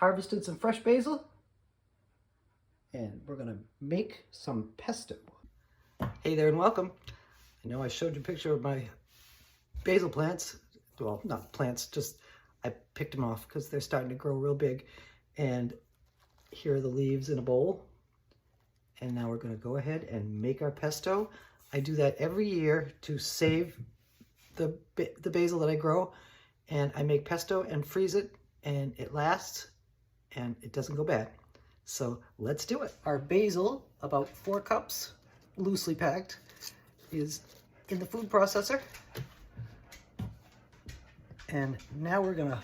harvested some fresh basil and we're gonna make some pesto. Hey there and welcome. I know I showed you a picture of my basil plants. Well, not plants, just I picked them off because they're starting to grow real big. And here are the leaves in a bowl. And now we're gonna go ahead and make our pesto. I do that every year to save the basil that I grow. And I make pesto and freeze it, and it lasts and it doesn't go bad. So let's do it. Our basil, about 4 cups, loosely packed, is in the food processor. And now we're gonna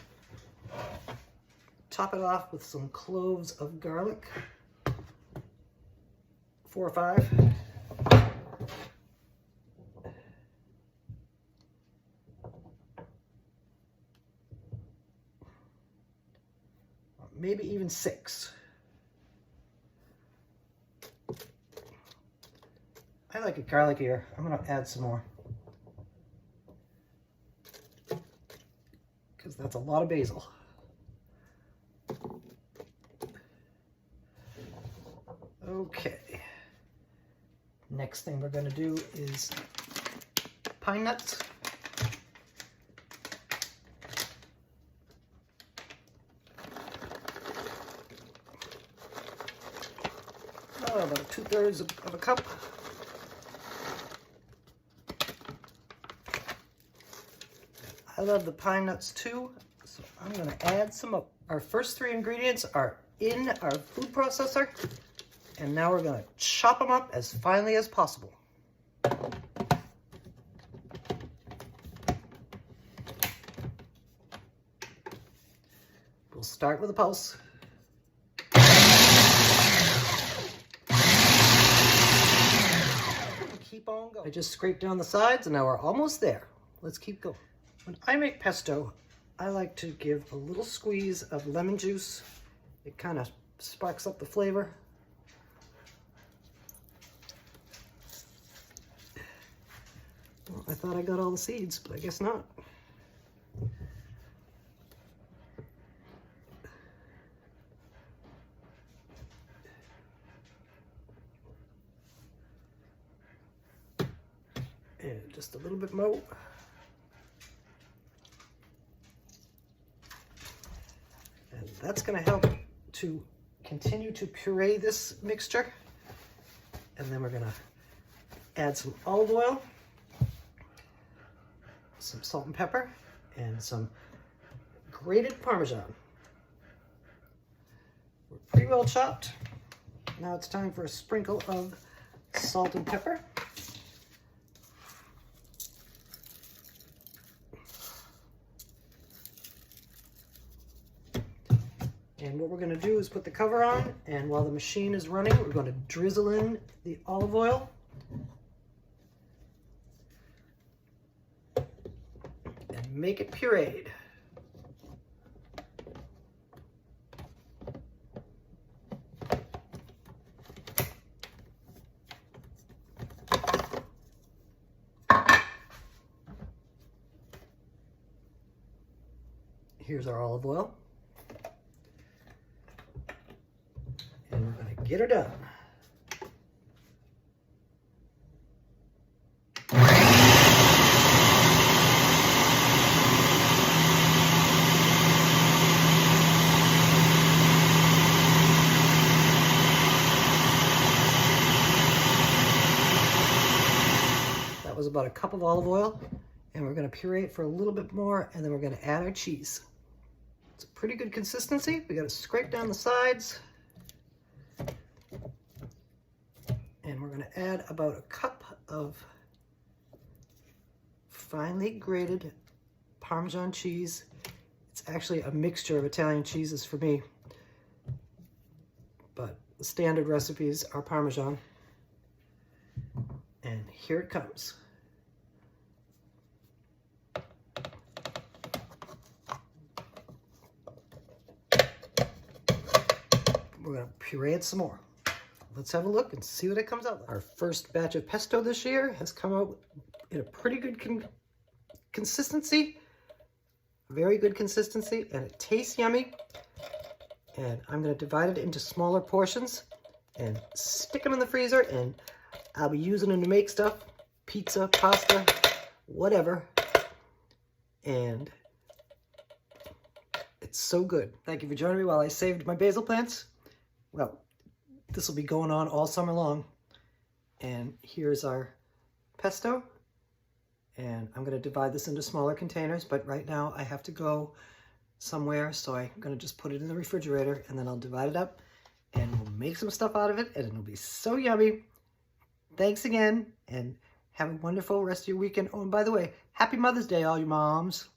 top it off with some cloves of garlic, 4 or 5. Maybe even 6. I like it garlic-ier. I'm gonna add some more, because that's a lot of basil. Okay. Next thing we're gonna do is pine nuts. About 2/3 of a cup. I love the pine nuts too, so I'm going to add some of our first 3 ingredients are in our food processor, and now we're going to chop them up as finely as possible. We'll start with a pulse. Keep on going. I just scraped down the sides and now we're almost there. Let's keep going. When I make pesto, I like to give a little squeeze of lemon juice. It kind of sparks up the flavor. Well, I thought I got all the seeds, but I guess not. And just a little bit more. And that's going to help to continue to puree this mixture. And then we're going to add some olive oil, some salt and pepper, and some grated Parmesan. We're pretty well chopped. Now it's time for a sprinkle of salt and pepper. And what we're going to do is put the cover on, and while the machine is running, we're going to drizzle in the olive oil. And make it pureed. Here's our olive oil. And we're going to get her done. That was about a cup of olive oil, and we're going to puree it for a little bit more, and then we're going to add our cheese. It's a pretty good consistency. We got to scrape down the sides. And we're going to add about a cup of finely grated Parmesan cheese. It's actually a mixture of Italian cheeses for me, but the standard recipes are Parmesan. And here it comes. We're going to puree it some more. Let's have a look and see what it comes out like. Our first batch of pesto this year has come out in a pretty good consistency. Very good consistency, and it tastes yummy. And I'm going to divide it into smaller portions and stick them in the freezer, and I'll be using them to make stuff, pizza, pasta, whatever. And it's so good. Thank you for joining me while I saved my basil plants. Well, this will be going on all summer long. And here's our pesto. And I'm going to divide this into smaller containers, but right now I have to go somewhere, so I'm going to just put it in the refrigerator, and then I'll divide it up and we'll make some stuff out of it, and it'll be so yummy. Thanks again, and have a wonderful rest of your weekend. Oh, and by the way, happy Mother's Day, all you moms.